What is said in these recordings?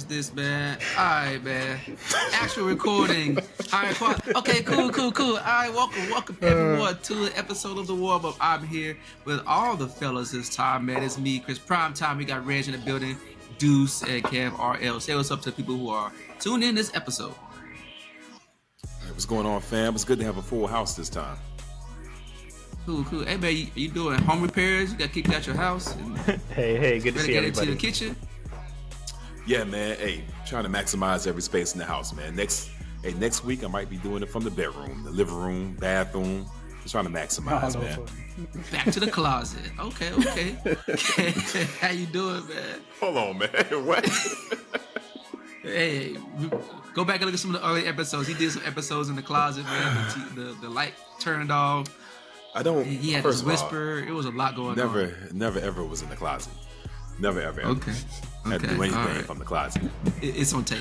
This, man? All right, man. Actual recording. All right, okay, cool. All right, welcome everyone to an episode of the Warm Up. I'm here with all the fellas this time, man. It's me, Chris. Prime time. We got Reg in the building, Deuce and Kev RL. Say what's up to the people who are tuned in this episode. Hey, what's going on, fam? It's good to have a full house this time. Cool. Hey, man, you doing home repairs? You got kicked out your house? Hey, good to see everybody. Into the kitchen? Yeah, man. Hey, trying to maximize every space in the house, man. Next week I might be doing it from the bedroom, the living room, bathroom. Just trying to maximize, man. Back to the closet. Okay. How you doing, man? Hold on, man. What? Hey, go back and look at some of the early episodes. He did some episodes in the closet, man. The light turned off. He had this whisper. It was a lot going on. Never ever was in the closet. Never ever. Okay. Had to do anything from the closet. It's on tape.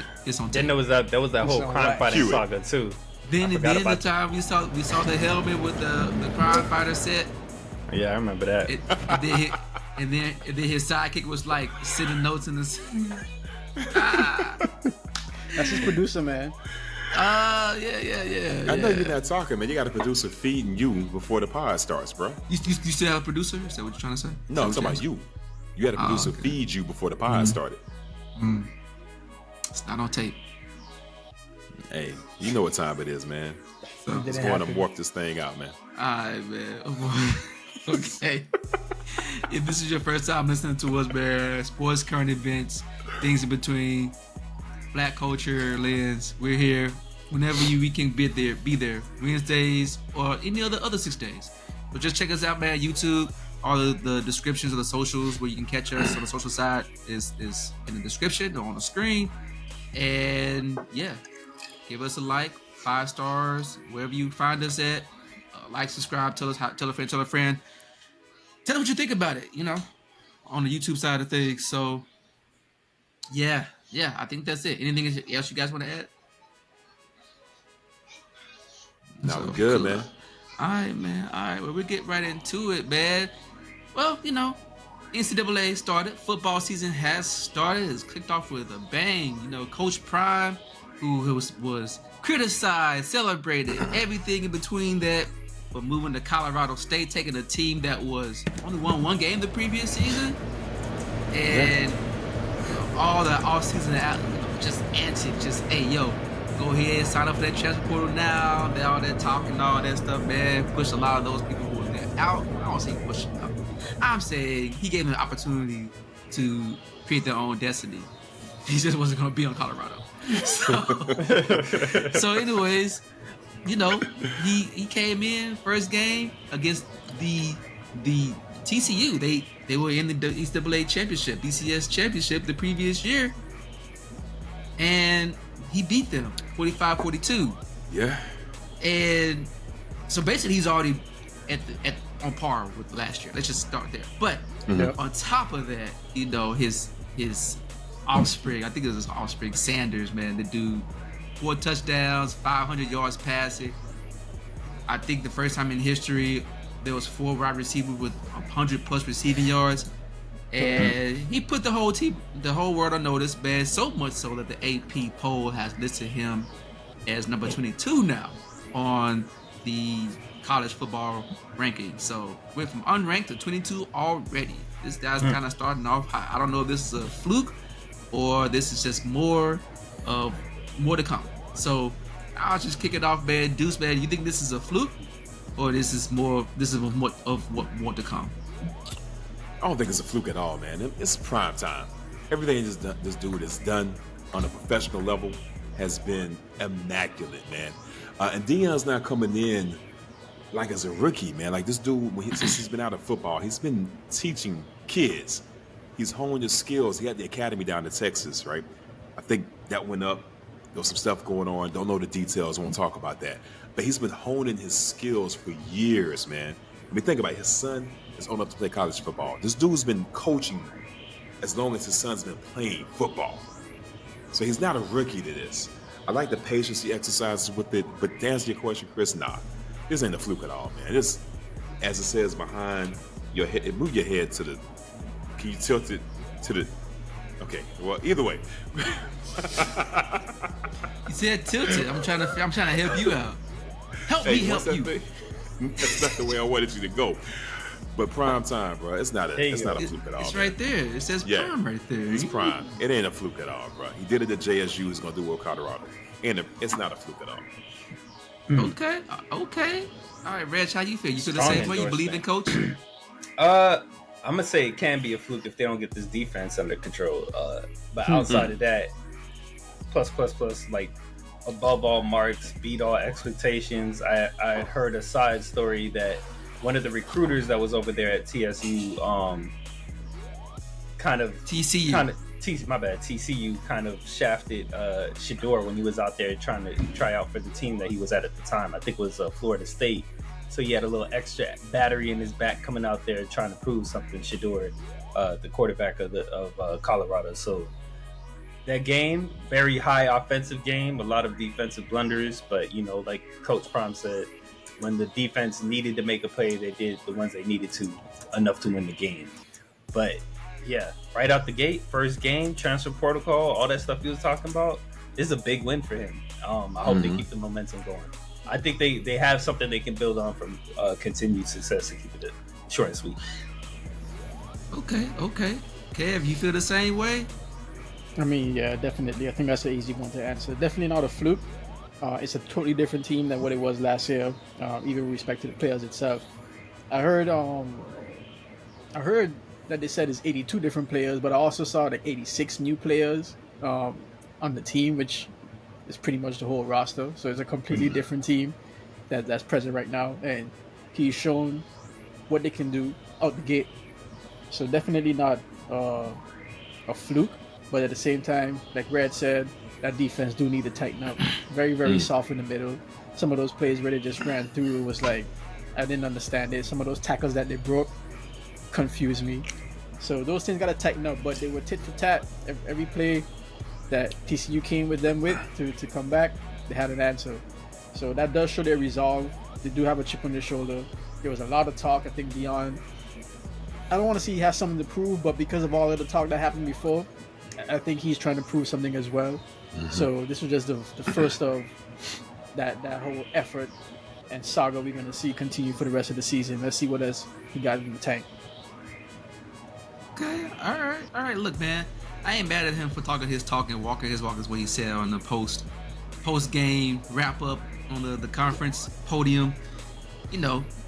Then there was that whole crime fighting saga too. Then the time we saw the helmet with the crime fighter set. Yeah, I remember that. And then his sidekick was like sending notes in the. That's his producer, man. Yeah. I know you're not talking, man. You got a producer feeding you before the pod starts, bro. You still have a producer? Is that what you're trying to say? No, I'm talking about you. You had a producer feed you before the pod started. It's not on tape. Hey, you know what time it is, man. So let's go on and work this thing out, man. All right, man. Okay. If this is your first time listening to us, man, sports, current events, things in between, black culture lens, we're here whenever we can be there. Wednesdays or any other 6 days. But just check us out, man. YouTube. All the descriptions of the socials where you can catch us on the social side is in the description or on the screen. And yeah, give us a like, 5 stars, wherever you find us at. Like, subscribe, tell a friend. Tell them what you think about it, on the YouTube side of things. So yeah, I think that's it. Anything else you guys want to add? No, we're good, man. All right, man. All right, well, we'll get right into it, man. Well, NCAA started. Football season has started. It's kicked off with a bang. Coach Prime, who was criticized, celebrated, everything in between that, but moving to Colorado State, taking a team that was only won one game the previous season, and all the offseason just antics, go ahead, sign up for that transfer portal now. All that talking, all that stuff, man. Push a lot of those people who were there out. I don't say pushing them. I'm saying he gave them the opportunity to create their own destiny. He just wasn't going to be on Colorado. So anyways, he came in first game against the TCU. They were in the NCAA championship, BCS championship the previous year, and he beat them 45-42. Yeah. And so basically he's already on par with last year. Let's just start there. But on top of that, his offspring, I think it was his offspring, Sanders, man, the dude, 4 touchdowns, 500 yards passing. I think the first time in history there was 4 wide receivers with 100 plus receiving yards. And he put the whole team, the whole world on notice, man, so much so that the AP poll has listed him as number 22 now on the college football ranking. So went from unranked to 22 already. This guy's kind of starting off high. I don't know if this is a fluke or this is just more to come. So I'll just kick it off, man. Deuce, man, you think this is a fluke or this is more of what to come? I don't think it's a fluke at all, man. It's prime time. Everything this dude has done on a professional level has been immaculate, man. And Deion's not coming in like as a rookie, man. Like this dude, since he's been out of football, he's been teaching kids. He's honed his skills. He had the academy down in Texas, right? I think that went up. There was some stuff going on. Don't know the details. Won't talk about that. But he's been honing his skills for years, man. I mean, think about it. His son is old enough to play college football. This dude's been coaching as long as his son's been playing football. So he's not a rookie to this. I like the patience he exercises with it, but to answer your question, Chris, nah. This ain't a fluke at all, man. This, as it says behind your head, move your head to the, can you tilt it to the, Okay. Well, either way. You said tilted. I'm trying to help you out. Help me help you. That's not the way I wanted you to go. But prime time, bro. It's not a fluke at all. It's right there. It says prime right there. It's prime. It ain't a fluke at all, bro. He did it at JSU. He's gonna do it with Colorado, and it's not a fluke at all. Okay. All right, Reg, how you feel? You feel the same way? You believe in coach? I'm gonna say it can be a fluke if they don't get this defense under control. But outside of that, plus, like above all marks, beat all expectations. I heard a side story that one of the recruiters that was over there at TCU, TCU kind of shafted Shador when he was out there trying to try out for the team that he was at the time. I think it was Florida State. So he had a little extra battery in his back coming out there trying to prove something. Shador, the quarterback of Colorado. So that game, very high offensive game, a lot of defensive blunders, but like Coach Prime said, when the defense needed to make a play, they did the ones they needed to, enough to win the game. But yeah, right out the gate, first game, transfer protocol, all that stuff he was talking about, is a big win for him. I hope they keep the momentum going. I think they have something they can build on from continued success to keep it short and sweet. Okay. Kev, you feel the same way? I mean, yeah, definitely. I think that's an easy one to answer. Definitely not a fluke. It's a totally different team than what it was last year, even with respect to the players itself. I heard that they said it's 82 different players, but I also saw like 86 new players on the team, which is pretty much the whole roster. So it's a completely different team that's present right now, and he's shown what they can do out the gate. So definitely not a fluke, but at the same time, like Red said, that defense do need to tighten up. Very, very soft in the middle. Some of those plays where they just ran through was like, I didn't understand it. Some of those tackles that they broke confused me. So those things got to tighten up, but they were tit for tat. Every play that TCU came with them to come back, they had an answer. So that does show their resolve. They do have a chip on their shoulder. There was a lot of talk. I think Dion, I don't want to say he has something to prove, but because of all of the talk that happened before, I think he's trying to prove something as well. So this was just the first of that whole effort and saga we're going to see continue for the rest of the season. Let's see what else he got in the tank. Okay, all right. Look, man, I ain't mad at him for talking his talk and walking his walk is what he said on the post game wrap up on the conference podium.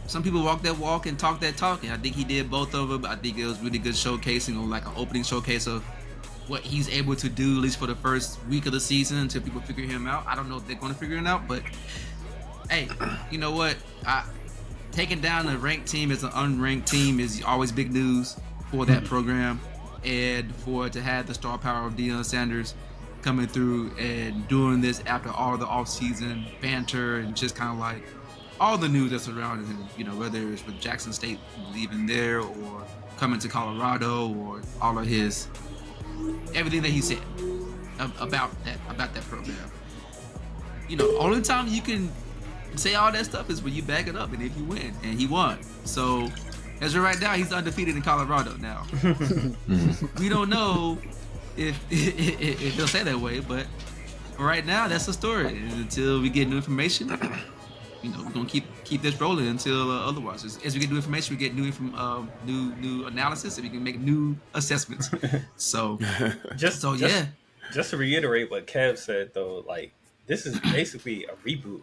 Some people walk that walk and talk that talk, and I think he did both of them. I think it was really good showcasing, or like an opening showcase of what he's able to do, at least for the first week of the season until people figure him out. I don't know if they're going to figure him out, but hey, you know what? Taking down a ranked team as an unranked team is always big news for that program, and for it to have the star power of Deion Sanders coming through and doing this after all the offseason banter and just kind of like all the news that's surrounding him, whether it's with Jackson State leaving there or coming to Colorado or all of his everything that he said about that program. Only time you can say all that stuff is when you back it up and if you win, and he won. So as of right now, he's undefeated in Colorado now. We don't know if he'll say that way, but right now that's the story. And until we get new information, we're gonna keep this rolling until otherwise. As we get new information, we get new analysis, and we can make new assessments. So, just to reiterate what Kev said, though, like this is basically a reboot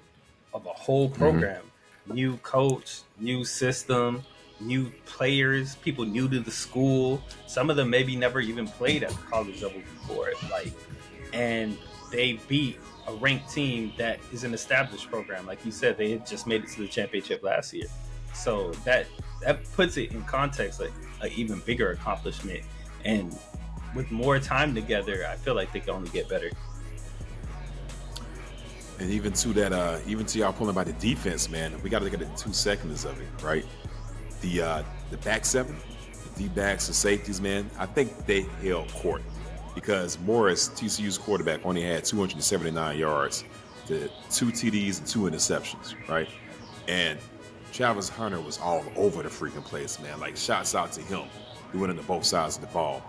of a whole program. New coach, new system, new players, people new to the school. Some of them maybe never even played at the college level before, and they beat a ranked team that is an established program. Like you said, they had just made it to the championship last year. So that puts it in context, like an even bigger accomplishment. And with more time together, I feel like they can only get better. And even to y'all pulling about the defense, man, we got to look at the 2 seconds of it, right? The back seven, the D-backs, the safeties, man, I think they held court. Because Morris, TCU's quarterback, only had 279 yards, to 2 TDs and 2 interceptions, right? And Travis Hunter was all over the freaking place, man. Like, shots out to him, doing it on both sides of the ball.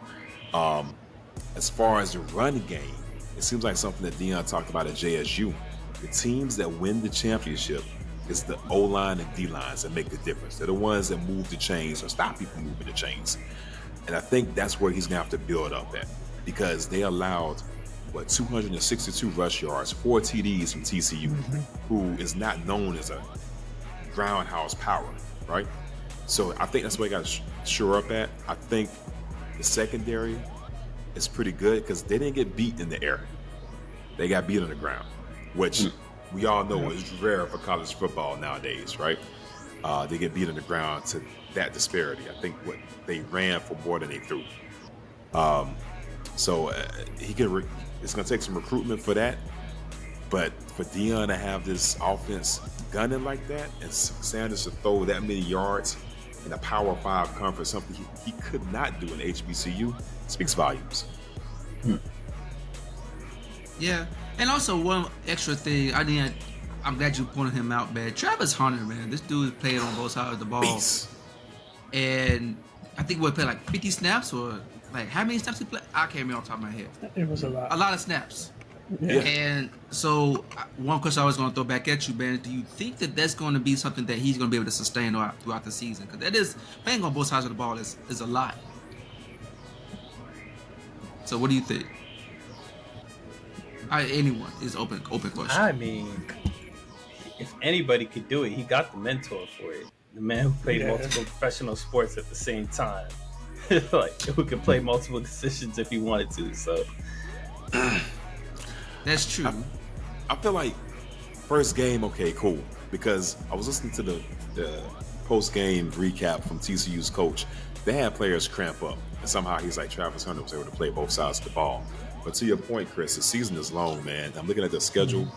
as far as the run game, it seems like something that Deion talked about at JSU. The teams that win the championship is the O-line and D-lines that make the difference. They're the ones that move the chains or stop people moving the chains. And I think that's where he's going to have to build up at, because they allowed, 262 rush yards, 4 TDs from TCU, who is not known as a groundhouse power, right? So I think that's what he got to shore up at. I think the secondary is pretty good because they didn't get beat in the air. They got beat on the ground, which we all know is rare for college football nowadays, right? They get beat on the ground to that disparity. I think what they ran for more than they threw. So he can. It's going to take some recruitment for that. But for Deion to have this offense gunning like that, and Sanders to throw that many yards in a Power 5 conference, something he could not do in HBCU, speaks volumes. Yeah, and also one extra thing, I'm glad you pointed him out, man. Travis Hunter, man, this dude played on both sides of the ball. Beast. And I think we played like 50 snaps, or like how many snaps he played? I can't remember off the top of my head. It was a lot. A lot of snaps. Yeah. And so one question I was going to throw back at you, Ben, do you think that that's going to be something that he's going to be able to sustain throughout the season? Because that is, playing on both sides of the ball is a lot. So what do you think? Anyone is open question. I mean, if anybody could do it, he got the mentor for it. The man who played multiple professional sports at the same time. Like, who could play multiple positions if he wanted to. So that's true. I feel like first game, okay, cool. Because I was listening to the post-game recap from TCU's coach. They had players cramp up. And somehow he's like, Travis Hunter was able to play both sides of the ball. But to your point, Chris, the season is long, man. I'm looking at the schedule.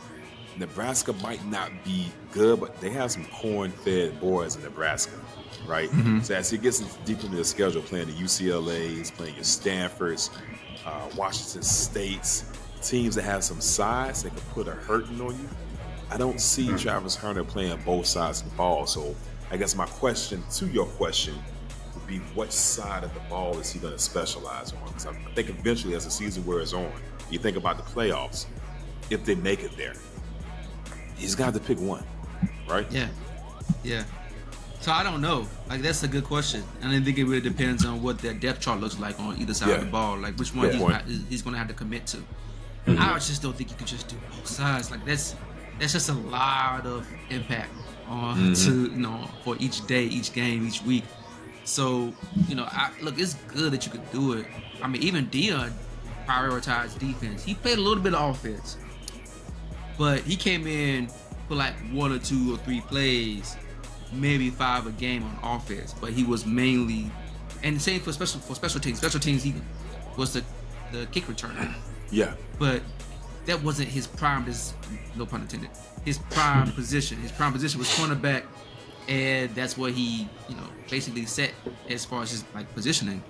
Nebraska might not be good, but they have some corn-fed boys in Nebraska, right? So as he gets deep into the schedule, playing the UCLAs, playing your Stanfords, Washington States, teams that have some size that can put a hurting on you. I don't see Travis Hunter playing both sides of the ball. So I guess my question to your question would be, what side of the ball is he going to specialize on? Because I think eventually, as the season wears on, you think about the playoffs, if they make it there, he's got to pick one, right? Yeah. So I don't know. Like, that's a good question. And I think it really depends on what their depth chart looks like on either side of the ball. Like, which one he's going to have to commit to. I just don't think you can just do both sides. Like, that's just a lot of impact on for each day, each game, each week. So, look, it's good that you could do it. I mean, even Deion prioritized defense. He played a little bit of offense, but he came in for like 1 or 2 or 3 plays, maybe 5 a game on offense. But he was mainly, and the same for special teams. Special teams, he was the kick returner. Yeah. But that wasn't his prime, no pun intended, his prime position. His prime position was cornerback, and that's what he, basically set as far as his positioning.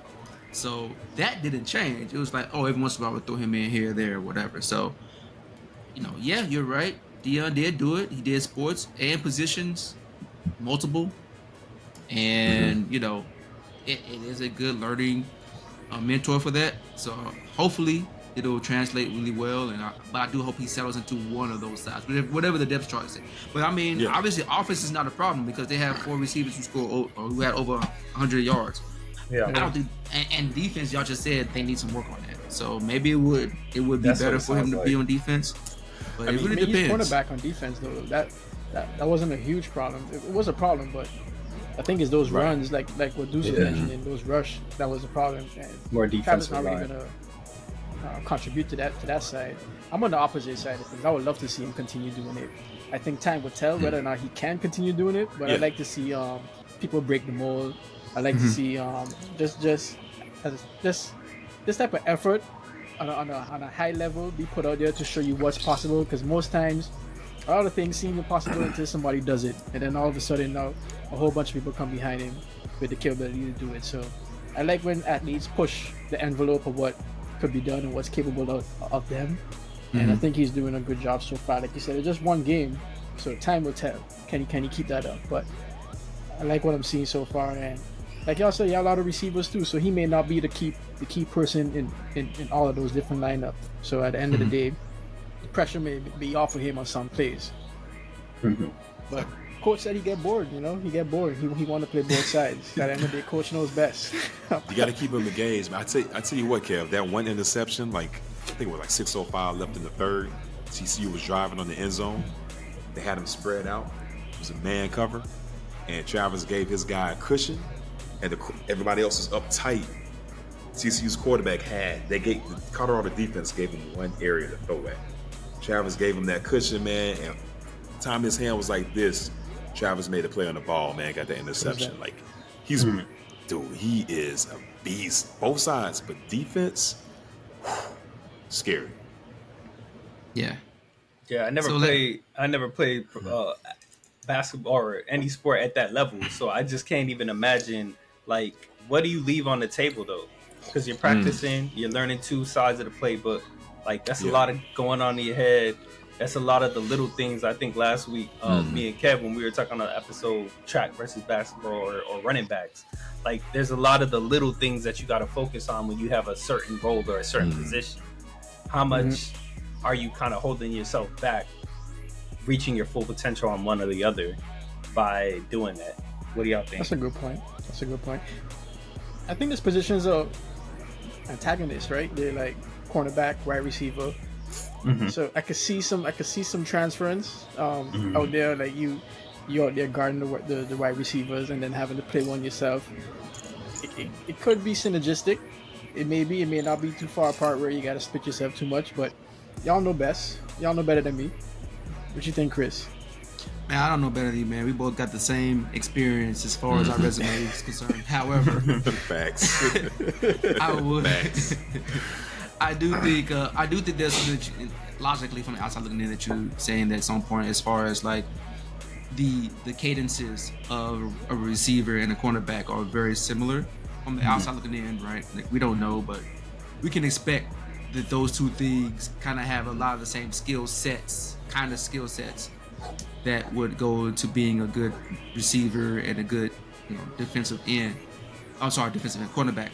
So that didn't change. It was like, every once in a while we'll throw him in here, there, whatever. So, yeah, you're right. Deion did do it. He did sports and positions, multiple. And, it is a good learning mentor for that. So hopefully it'll translate really well. But I do hope he settles into one of those sides, whatever the depth chart is. But I mean, obviously offense is not a problem because they have 4 receivers who score or who had over 100 yards. Yeah. I don't think, and defense, y'all just said they need some work on that. So maybe it would be better for him to be on defense. But it really depends. Cornerback on defense though, that wasn't a huge problem. It was a problem, but I think it's those runs, like what Deuce mentioned, in those rush, that was a problem. And more defense. Travis not really gonna contribute to that side. I'm on the opposite side of things. I would love to see him continue doing it. I think time will tell whether or not he can continue doing it. But I'd like to see people break the mold. I like to see just this type of effort on a high level be put out there to show you what's possible. Because most times, a lot of things seem impossible until somebody does it, and then all of a sudden now a whole bunch of people come behind him with the capability to do it. So I like when athletes push the envelope of what could be done and what's capable of them. And I think he's doing a good job so far. Like you said, it's just one game, so time will tell. Can he keep that up? But I like what I'm seeing so far, and like y'all said, y'all a lot of receivers too. So he may not be the key person in all of those different lineups. So at the end of the day, the pressure may be off of him on some plays. But coach said he get bored. He get bored. He want to play both sides. At the end of the day, coach knows best. You got to keep him engaged. Man, I tell you what, Kev, that one interception, like I think it was like 6:05 left in the third. CCU was driving on the end zone. They had him spread out. It was a man cover, and Travis gave his guy a cushion, and everybody else was up tight. CCU's quarterback the Colorado defense gave him one area to throw at. Travis gave him that cushion, man, and the time his hand was like this, Travis made a play on the ball, man, got the interception. Like, dude, he is a beast. Both sides, but defense, scary. Yeah. Yeah, I never played basketball or any sport at that level, so I just can't even imagine, like, what do you leave on the table, though? Because you're practicing, you're learning two sides of the playbook. Like, that's a lot of going on in your head. That's a lot of the little things. I think last week, me and Kev, when we were talking on the episode, track versus basketball or running backs, like, there's a lot of the little things that you got to focus on when you have a certain role or a certain position. How much are you kind of holding yourself back, reaching your full potential on one or the other by doing that? What do y'all think? That's a good point. I think this positions are antagonists, right? They're like cornerback, wide receiver. So I could see some transference out there, like you out there guarding the wide receivers and then having to play one yourself. It could be synergistic. It may be. It may not be too far apart where you got to split yourself too much. But y'all know best. Y'all know better than me. What you think, Chris? Man, I don't know better than you, man. We both got the same experience as far as our resume is concerned. However, Facts. Facts. I do think there's something logically from the outside looking in that you're saying that at some point, as far as like the cadences of a receiver and a cornerback are very similar from the outside looking in, right? Like, we don't know, but we can expect that those two things kind of have a lot of the same skill sets that would go into being a good receiver and a good, defensive end. Defensive end, cornerback.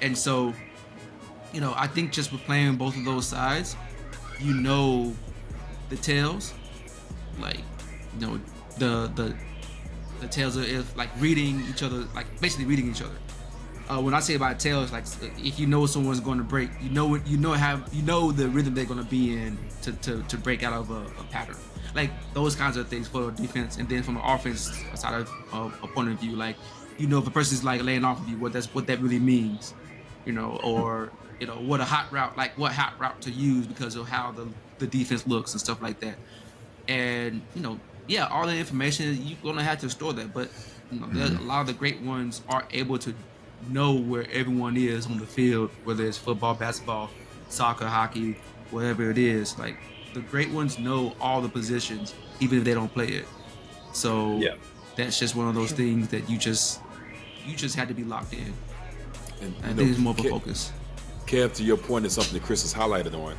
And so, I think just with playing both of those sides, the tails, like, the tails of like reading each other, like basically reading each other. When I say about tails, like if someone's going to break, the rhythm they're going to be in to break out of a pattern. Like those kinds of things for defense, and then from an offense side of a point of view, like if a person's like laying off of you, what that really means, or what hot route to use because of how the defense looks and stuff like that. And all the information, you're gonna have to store that, but there's a lot of the great ones are able to know where everyone is on the field, whether it's football, basketball, soccer, hockey, whatever it is. Like the great ones know all the positions, even if they don't play it. So that's just one of those things that you just had to be locked in. And I think it's more of a focus. Kev, to your point, is something that Chris has highlighted on.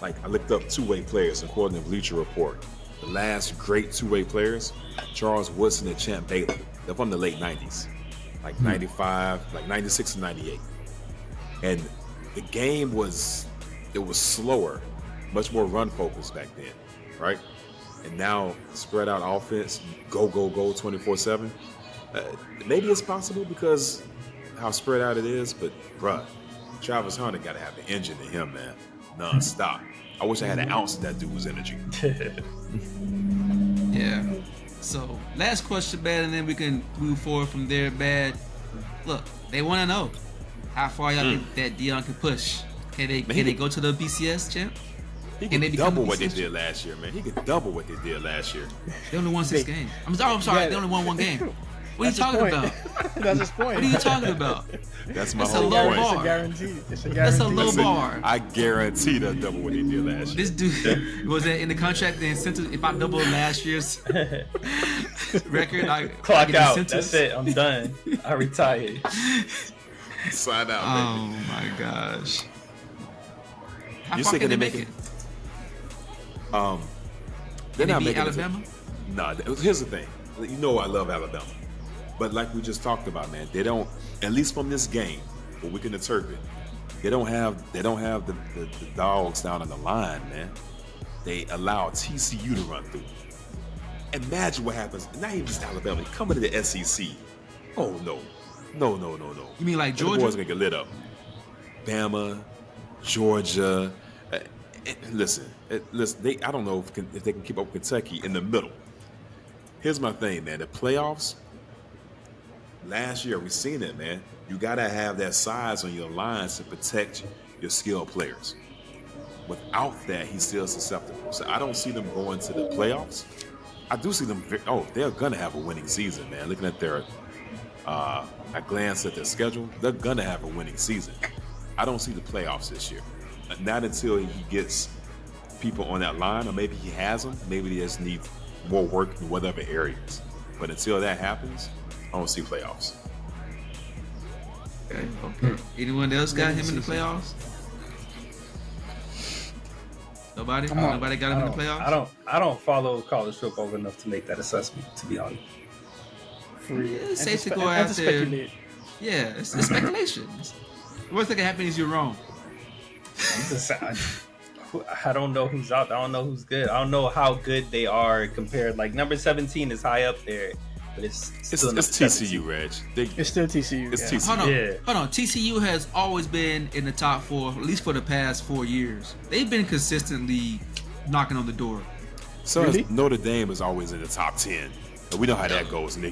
Like I looked up two-way players according to Bleacher Report. The last great two-way players, Charles Woodson and Champ Bailey. They're from the late 90s. Like 95, like 96 and 98. And the game was slower, much more run focused back then, right? And now spread out offense, go 24/7. Maybe it's possible because how spread out it is, but bruh, Travis Hunter got to have the engine in him, man, non-stop. I wish I had an ounce of that dude's energy. Yeah. So, last question, Bad, and then we can move forward from there, Bad. Look, they want to know how far y'all think that Dion can push. Can they go to the BCS, champ? He can double what they did last year, man. He could double what they did last year. They only won 6 games. I'm sorry. They only won 1 game. What are you talking about? That's his point. What are you talking about? That's my That's whole a low point. bar. It's a guarantee. That's a low bar. I guarantee they'll double what they did last year. This dude, was that in the contract, the incentive, if I double last year's record, I clock get out. incentives? That's it. I'm done. I retired. Sign out, Oh baby. my gosh. How You far thinking can they they make it? They're Can not they beat making it. Alabama? Nah, here's the thing. I love Alabama. But like we just talked about, man, they don't. At least from this game, what we can interpret, they don't have the dogs down on the line, man. They allow TCU to run through. Imagine what happens. Not even just Alabama coming to the SEC. Oh no. You mean like The Georgia? boys gonna get lit up. Bama, Georgia. Listen. I don't know if they can keep up with Kentucky in the middle. Here's my thing, man. The playoffs. Last year we seen it, man. You gotta have that size on your lines to protect your skilled players. Without that, he's still susceptible. So I don't see them going to the playoffs. I do see them. They're gonna have a winning season, man. Looking at their, I glanced at their schedule. They're gonna have a winning season. I don't see the playoffs this year. Not until he gets people on that line, or maybe he has them. Maybe he just needs more work in whatever areas. But until that happens, I don't see playoffs. Okay. Anyone else got him in the playoffs? Nobody? Nobody got him in the playoffs? I don't follow college football enough to make that assessment, to be honest. It's safe to go out there. Speculate. Yeah, it's speculation. The worst thing that can happen is you're wrong. I don't know who's out there. I don't know who's good. I don't know how good they are compared. Like number 17 is high up there, but it's TCU, Reg. It's still TCU. It's TCU. Hold on. TCU has always been in the top 4, at least for the past 4 years. They've been consistently knocking on the door. So really? Notre Dame is always in the top 10. And we know how that goes when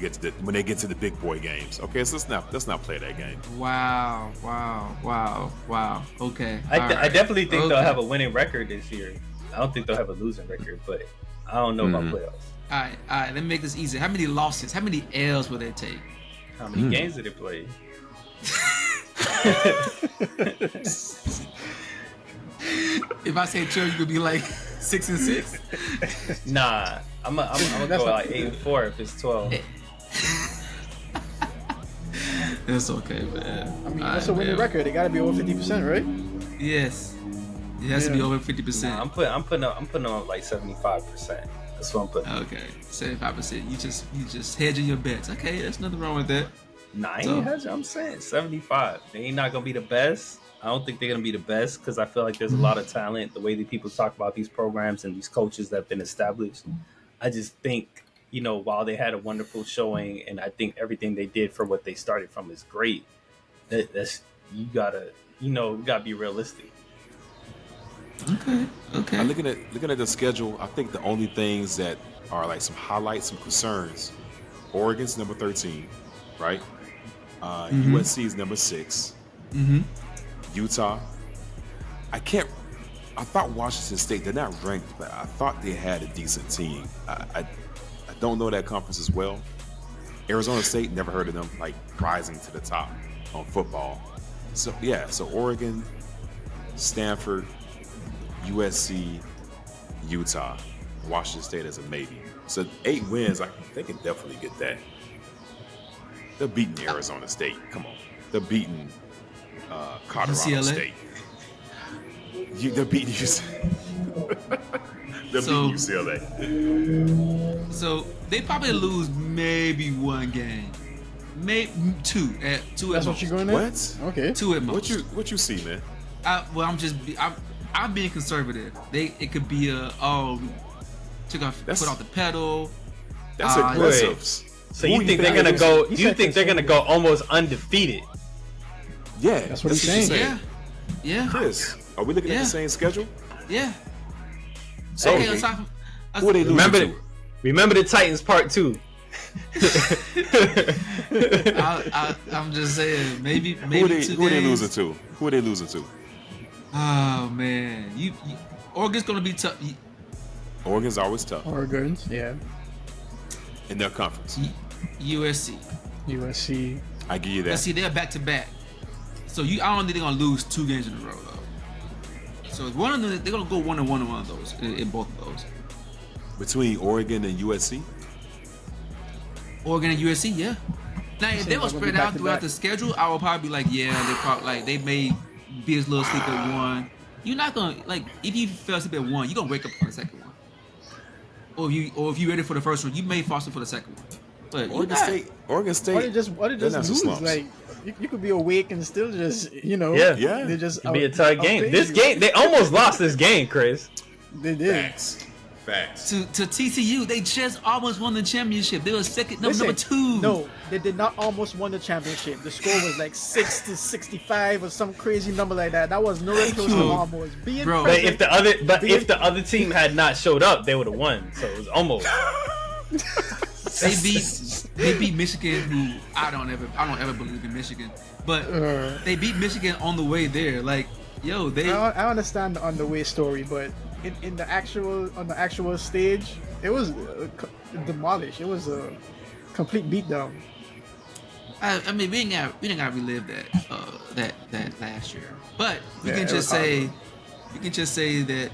they get to the big boy games. Okay, so let's not play that game. Wow. Okay. I definitely think they'll have a winning record this year. I don't think they'll have a losing record, but I don't know about playoffs. All right. Let me make this easy. How many losses? How many L's will they take? How many games did they play? If I say 12, you could be like 6-6. Nah, I'm gonna go like 8-4 if it's 12. It's okay, man. I mean, that's a winning record. They got to be over 50%, right? Yes, it has to be over 50%. Nah, I'm putting on like 75%. That's what I'm putting. Okay, 75%. You just hedging your bets. Okay, there's nothing wrong with that. Nah, I ain't hedging. I'm saying 75. They ain't not gonna be the best. I don't think they're going to be the best because I feel like there's a lot of talent, the way that people talk about these programs and these coaches that have been established. I just think, while they had a wonderful showing and I think everything they did for what they started from is great, that's you got to be realistic. Okay. Looking at the schedule, I think the only things that are like some highlights, some concerns, Oregon's number 13, right? USC is number 6. Mm-hmm. Utah. I thought Washington State, they're not ranked, but I thought they had a decent team. I don't know that conference as well. Arizona State, never heard of them, like rising to the top on football. So Oregon, Stanford, USC, Utah, Washington State is a maybe. So 8 wins, they can definitely get that. They're beating Arizona State. Come on. They're beating Colorado UCLA? State. They're beating UCLA. Beating UCLA. So they probably lose maybe 1 game, maybe 2 at 2. That's what you're going at? What? Okay. 2 at most. What you see, man? I'm being conservative. It could be put off the pedal. That's aggressive. So you think they're gonna go? You think they're gonna go almost undefeated? Yeah, that's what he's saying. Yeah. Chris, are we looking at the same schedule? Yeah. So okay, who are they losing to? Remember the Titans Part 2. I'm just saying, maybe who are they losing to? Who are they losing to? Oh man, Oregon's gonna be tough. Oregon's always tough. Oregon's, yeah. In their conference. USC. I give you that. Let's see, they're back to back. So I don't think they're gonna lose 2 games in a row though. So one of them, they're gonna go 1-1 in one of those, in both of those. Between Oregon and USC. Oregon and USC, yeah. Now if they were spread out throughout the schedule, I would probably be like, they may be a little sleep at 1. You're not gonna if you fell asleep at 1, you're gonna wake up for the second one. Or if you ready for the first one, you may fall asleep for the second one. But Oregon State. Why they just lose? Like you could be awake and still just Yeah. They just It'd be a tight game. This game, they almost lost this game, Chris. They did. Facts. To TCU, they just almost won the championship. They were number 2. No, they did not almost won the championship. The score was like 60-65 or some crazy number like that. That was nowhere close to almost. Bro, but if the other team had not showed up, they would have won. So it was almost. They beat Michigan, who I don't ever believe in Michigan, but they beat Michigan on the way there. Like, yo, I understand the on the way story, but on the actual stage, it was demolished. It was a complete beatdown. I mean, we didn't gotta relive that last year, but we can just say that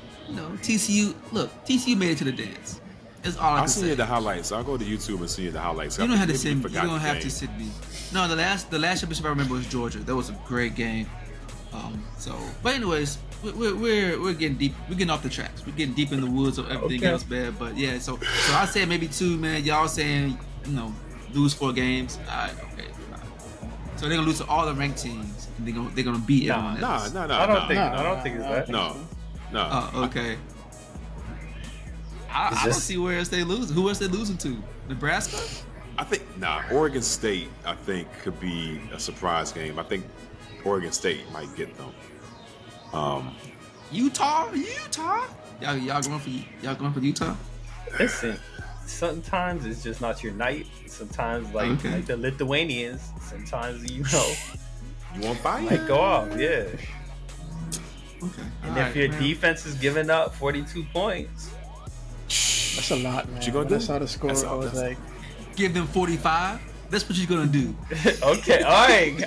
TCU made it to the dance. That's all I can say. I'll see the highlights. I'll go to YouTube and see the highlights. You don't have to sit. You don't have to sit me. No, the last championship I remember was Georgia. That was a great game. But anyways, we're getting deep. We're getting off the tracks. We're getting deep in the woods of everything else, man. But yeah, so I say maybe 2, man. Y'all saying lose 4 games. All right, okay. So they're gonna lose to all the ranked teams. And they're gonna beat everyone else. No. I don't think it's that. No. Oh, okay. I don't see where else they losing. Who else they losing to? Nebraska? I think Oregon State, I think, could be a surprise game. I think Oregon State might get them. Utah? Y'all going for Utah? Listen, sometimes it's just not your night. Sometimes like the Lithuanians, sometimes you want fight? Might go off, yeah. Okay. And if your defense is giving up 42 points, that's a lot, man. What you gonna do? I saw the score. I was like, give them 45. That's what you're gonna do. Okay, all right.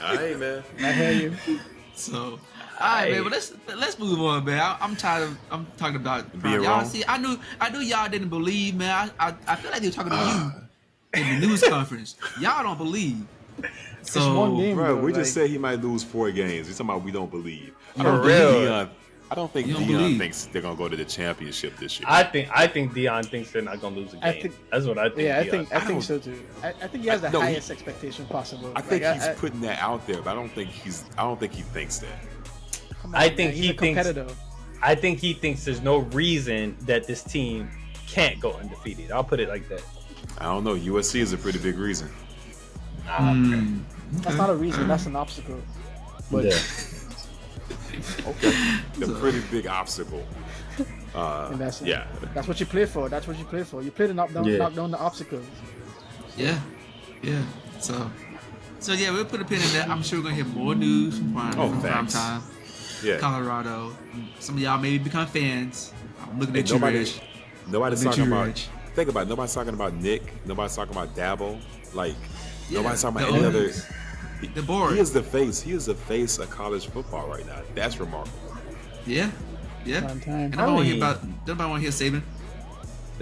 All right, man. I hear you. So, all right, man. But let's move on, man. I'm tired of talking about being y'all. wrong. See, I knew y'all didn't believe, man. I feel like they were talking to you in the news conference. Y'all don't believe. So, one game, bro, though, we just said he might lose 4 games. He's talking about we don't believe. I don't think You don't Dion believe. thinks they're gonna go to the championship this year. I think Dion thinks they're not gonna lose a game. That's what I think. Yeah, Dion. I think so too. I think he has the highest expectation possible. I think he's putting that out there, but I don't think he thinks that. Come on, I think man, he he's a thinks. competitor. I think he thinks there's no reason that this team can't go undefeated. I'll put it like that. I don't know. USC is a pretty big reason. That's not a reason. That's an obstacle. But Okay, the pretty big obstacle. and that's what you play for. That's what you play for. You play to knock down the obstacles. yeah. So yeah, we'll put a pin in that. I'm sure we're gonna hear more news from prime time. Yeah. Colorado. Some of y'all maybe become fans. I'm looking at you, Rich. Nobody's Looking at talking you, about. Rich. Think about it. Nobody's talking about Nick. Nobody's talking about Dabo. Like nobody's talking about the any other. owners. They're bored. He is the face. He is the face of college football right now. That's remarkable. Yeah. Prime time. And nobody want to hear Saban.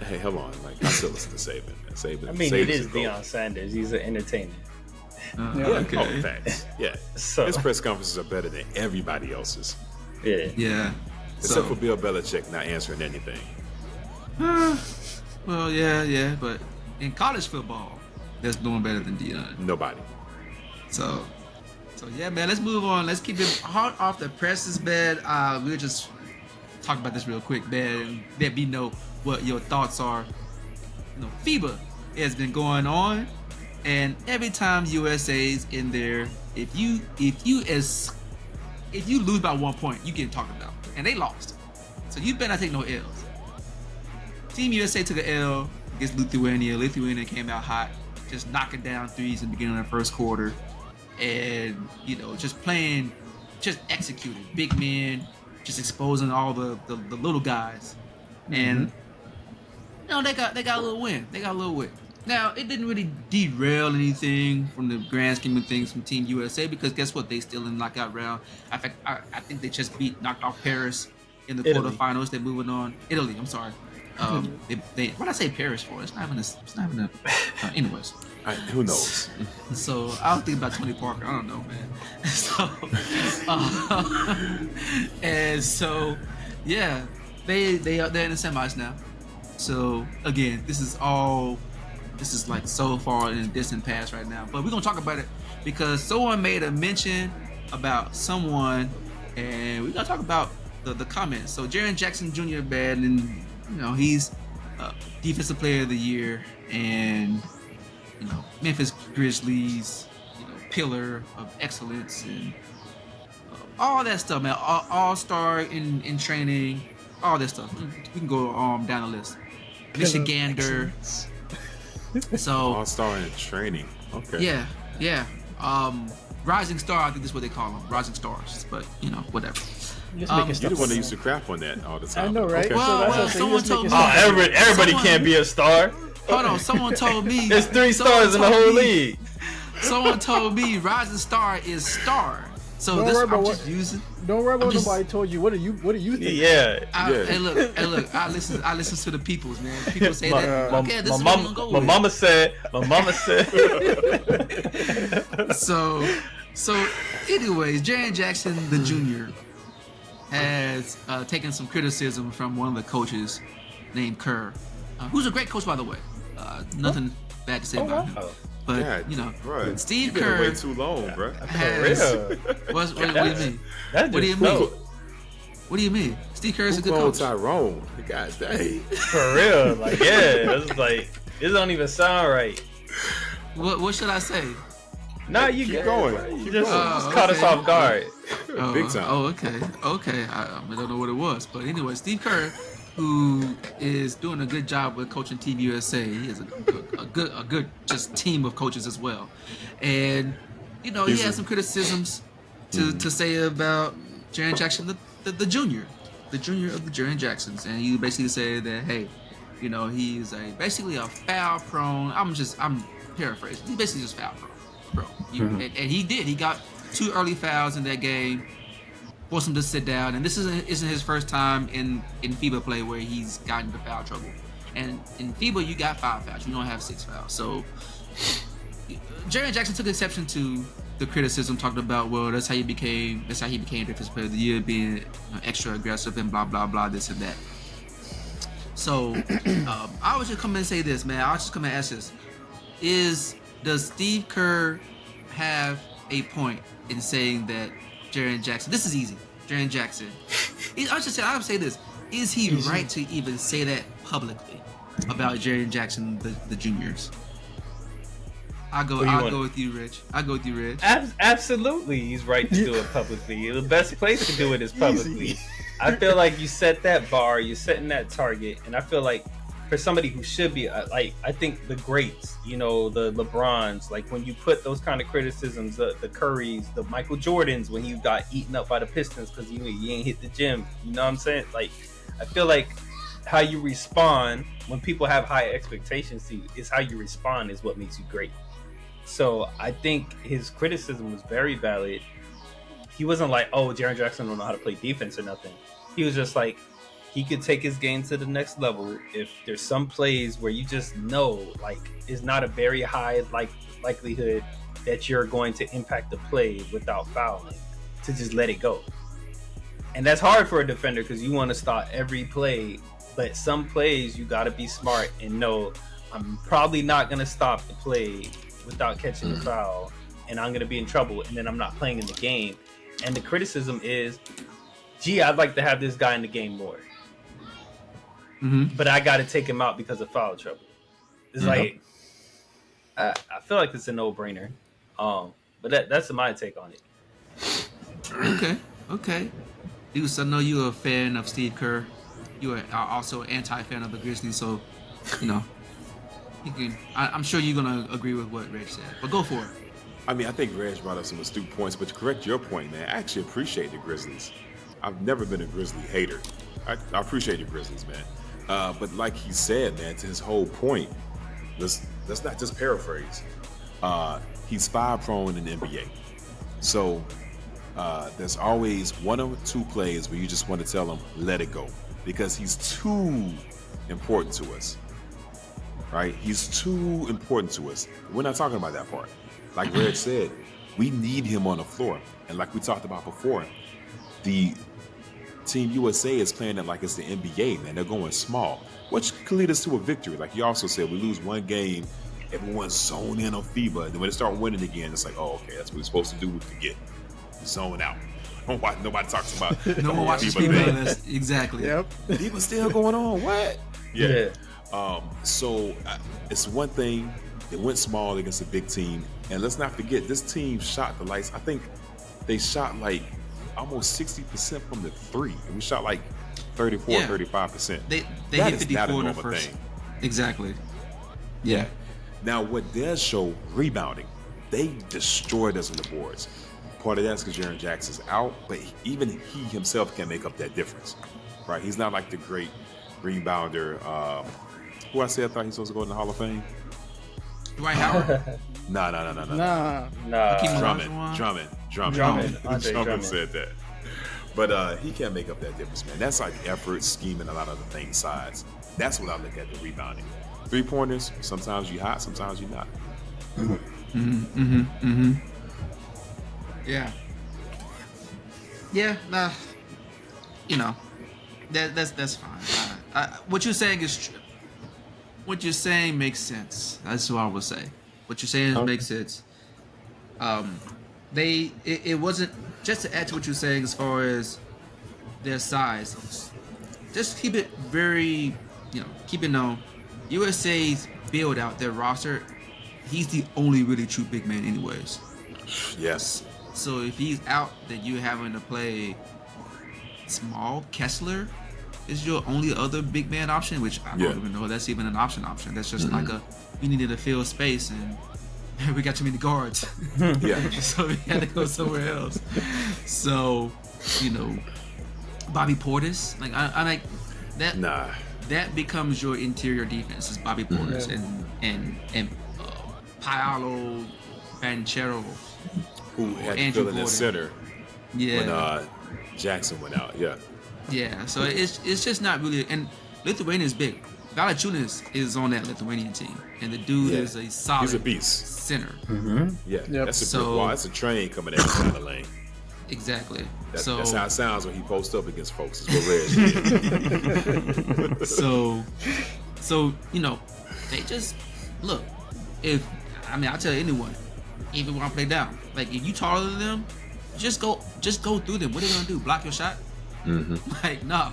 Hey, hold on. Like I still listen to Saban. Saban. I mean, Saban's it is the GOAT. Deion Sanders. He's an entertainer. Yeah. Okay. Oh, facts. Yeah. So- His press conferences are better than everybody else's, Yeah. Yeah. except for Bill Belichick not answering anything. Well, yeah, but in college football, that's doing better than Deion. Nobody. So yeah, man. Let's move on. Let's keep it hot off the presses, man. We'll just talk about this real quick, man, and let me know what your thoughts are. FIBA has been going on, and every time USA's in there, if you lose by 1 point, you get talked about, and they lost. So you better not take no L's. Team USA took an L against Lithuania. Lithuania came out hot, just knocking down threes in the beginning of the first quarter. And, just playing, just executing. Big men, just exposing all the little guys. And, they got a little win. Now, it didn't really derail anything from the grand scheme of things from Team USA, because guess what? They still in the knockout round. In fact, I think they just knocked off Paris in the quarterfinals. They're moving on. Italy, I'm sorry. They what did I say Paris for? It's not even a anyways. Who knows? So I was thinking about Tony Parker. I don't know, man. So yeah, they're in the semis now. So again, this is all This is like so far in the distant past right now. But we're gonna talk about it because someone made a mention about someone, and we're gonna talk about the comments. So Jaren Jackson Jr. bad, and he's Defensive Player of the Year, and Memphis Grizzlies, pillar of excellence, and all that stuff, man. All-star in training, all that stuff. We can go down the list. Michigander. So all-star in training. Okay. Yeah. Rising star, I think that's what they call them. Rising stars, but whatever. You're the one that used to crap on that all the time. I know, right? Okay. Well, someone told me. Everybody can't be a star. Hold on, someone told me. There's 3 stars in the whole league. Someone told me rising star is star. So this I'm just using. Don't worry about nobody told you. What do you think? Yeah. Hey, look. I listen to the peoples, man. People say that. Okay, this is what I'm gonna go with. My mama said. So anyways, Jaren Jackson the Jr. has taken some criticism from one of the coaches named Kerr, who's a great coach, by the way. Nothing bad to say about him. But bro, Steve been Kerr way too long, bro. What do you mean? What do you mean? Steve Kerr is a good coach. Tyrone, guys, dang. For real, it's like it don't even sound right. What should I say? Nah, you keep going. You just caught us off guard. Big time. Oh, okay. I don't know what it was, but anyway, Steve Kerr, who is doing a good job with coaching Team USA. He has a good just team of coaches as well, and he has some criticisms to say about Jaren Jackson, the junior of the Jaren Jacksons, and he basically said that he's basically a foul prone. I'm paraphrasing. He's basically just foul prone, bro. And he did. He got 2 early fouls in that game. Forced him to sit down, and this isn't his first time in FIBA play where he's gotten into foul trouble. And in FIBA, you got 5 fouls. You don't have 6 fouls. So Jaren Jackson took exception to the criticism, talking about, well, that's how he became Defensive Player of the Year, being extra aggressive and blah blah blah, this and that. So I was just coming and say this, man. I was just coming to ask this: does Steve Kerr have a point in saying that Jaren Jackson? This is easy. Jaren Jackson. I would say this: is he right to even say that publicly about Jaren Jackson, the juniors? I'll go with you, Rich. Absolutely, he's right to do it publicly. The best place to do it is publicly. I feel like you set that bar, you're setting that target, and I feel like for somebody who should be I think the greats, the LeBrons, like when you put those kind of criticisms, the Currys, the Michael Jordans, when you got eaten up by the Pistons because you ain't hit the gym, you know what I'm saying? Like, I feel like how you respond when people have high expectations to you is how you respond is what makes you great. So I think his criticism was very valid. He wasn't like, oh, Jaren Jackson don't know how to play defense or nothing. He was just like, he could take his game to the next level if there's some plays where you just know, like, it's not a very high likelihood that you're going to impact the play without fouling, to just let it go. And that's hard for a defender because you want to stop every play, but some plays you got to be smart and know, I'm probably not going to stop the play without catching the foul, and I'm going to be in trouble, and then I'm not playing in the game. And the criticism is, gee, I'd like to have this guy in the game more. But I got to take him out because of foul trouble. It's like, I feel like it's a no-brainer. But that's my take on it. Okay. Deuce, I know you're a fan of Steve Kerr. You are also an anti-fan of the Grizzlies, so, I'm sure you're going to agree with what Reg said. But go for it. I mean, I think Reg brought up some astute points, but to correct your point, man, I actually appreciate the Grizzlies. I've never been a Grizzly hater. I appreciate the Grizzlies, man. But like he said, man, to his whole point, let's not just paraphrase. He's foul prone in the NBA. So there's always 1 or 2 plays where you just want to tell him, let it go. Because he's too important to us. Right? He's too important to us. We're not talking about that part. Like Reg said, we need him on the floor. And like we talked about before, the Team USA is playing it like it's the NBA, man. They're going small, which could lead us to a victory. Like you also said, we lose 1 game everyone's zoned in on FIBA. And then when they start winning again, it's like, oh, okay, that's what we're supposed to do. We forget. Zone out. Nobody talks about no one watches FIBA. Exactly. Yep. FIBA still going on. What? Yeah. So it's one thing. They went small against a big team. And let's not forget, this team shot the lights. I think they shot like almost 60% from the three. And we shot like 34, 35%. They that hit 54 in the first. thing. Exactly. Yeah. Now, what does show rebounding, they destroyed us on the boards. Part of that's because Jaren Jackson's out, but even he himself can make up that difference, right? He's not like the great rebounder. Who I said I thought he's supposed to go in the Hall of Fame? Dwight Howard? No. Nah. Drummond. Andre Drummond said that. But he can't make up that difference, man. That's like effort, scheming, a lot of the things sides. That's what I look at the rebounding. 3-pointers, sometimes you hot, sometimes you not. Yeah. Yeah, nah. You know, that's fine. What you're saying is true. What you're saying makes sense. That's what I would say. What you're saying makes sense. It wasn't, just to add to what you're saying as far as their size, just keep it very, keep it known. USA's build out their roster, he's the only really true big man anyways. Yes. So if he's out, then you're having to play small. Kessler is your only other big man option, which I don't even know if that's even an option. That's just like we needed to fill space and we got too many guards. Yeah. So we had to go somewhere else. So, Bobby Portis, like I like that. Nah. That becomes your interior defense is Bobby Portis and Paolo Banchero, who had Andrew to fill in the center when Jackson went out. Yeah, so it's just not really, and Lithuania is big. Valanciunas is on that Lithuanian team, and the dude is a solid. He's a beast. Center. Yeah, that's a brick wall. That's a train coming down the lane. Exactly. That's how it sounds when he posts up against folks. Is what Red did. So they just look. I'll tell anyone, even when I play down, like if you taller than them, just go through them. What are they gonna do? Block your shot? Like no.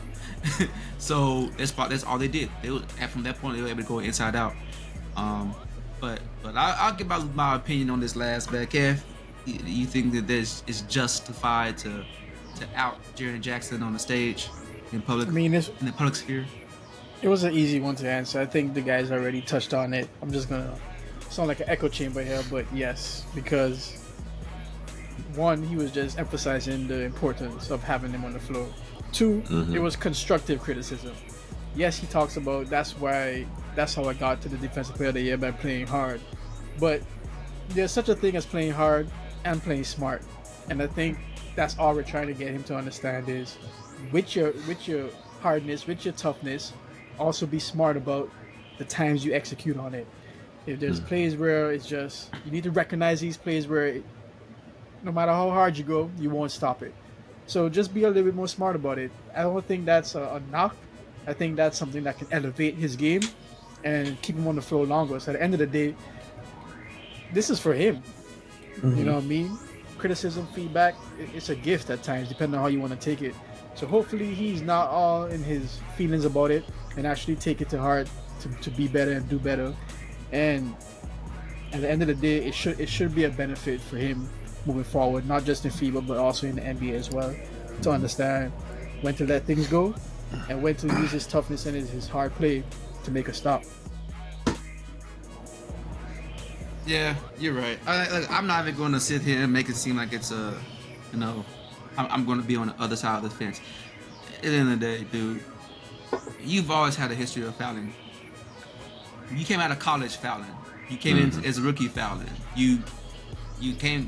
So that's all they did. From that point they were able to go inside out. But I'll give my opinion on this last bet. Kev, you think that it's justified to out Jaren Jackson on the stage in public? In the public sphere. It was an easy one to answer. I think the guys already touched on it. I'm just gonna sound like an echo chamber here, but yes, because one, he was just emphasizing the importance of having him on the floor. Two, it was constructive criticism. Yes, he talks about that's how I got to the defensive player of the year by playing hard. But there's such a thing as playing hard and playing smart. And I think that's all we're trying to get him to understand is with your hardness, with your toughness, also be smart about the times you execute on it. If there's plays where it's just, you need to recognize these plays where no matter how hard you go, you won't stop it. So just be a little bit more smart about it. I don't think that's a knock. I think that's something that can elevate his game and keep him on the floor longer. So at the end of the day, this is for him. You know what I mean? Criticism, feedback, it's a gift at times, depending on how you want to take it. So hopefully he's not all in his feelings about it and actually take it to heart to be better and do better. And at the end of the day, it should be a benefit for him moving forward, not just in FIBA, but also in the NBA as well, to understand when to let things go and when to use his toughness and his hard play to make a stop. Yeah, you're right. I'm not even going to sit here and make it seem like it's I'm going to be on the other side of the fence. At the end of the day, dude, you've always had a history of fouling. You came out of college fouling. You came in as a rookie fouling. You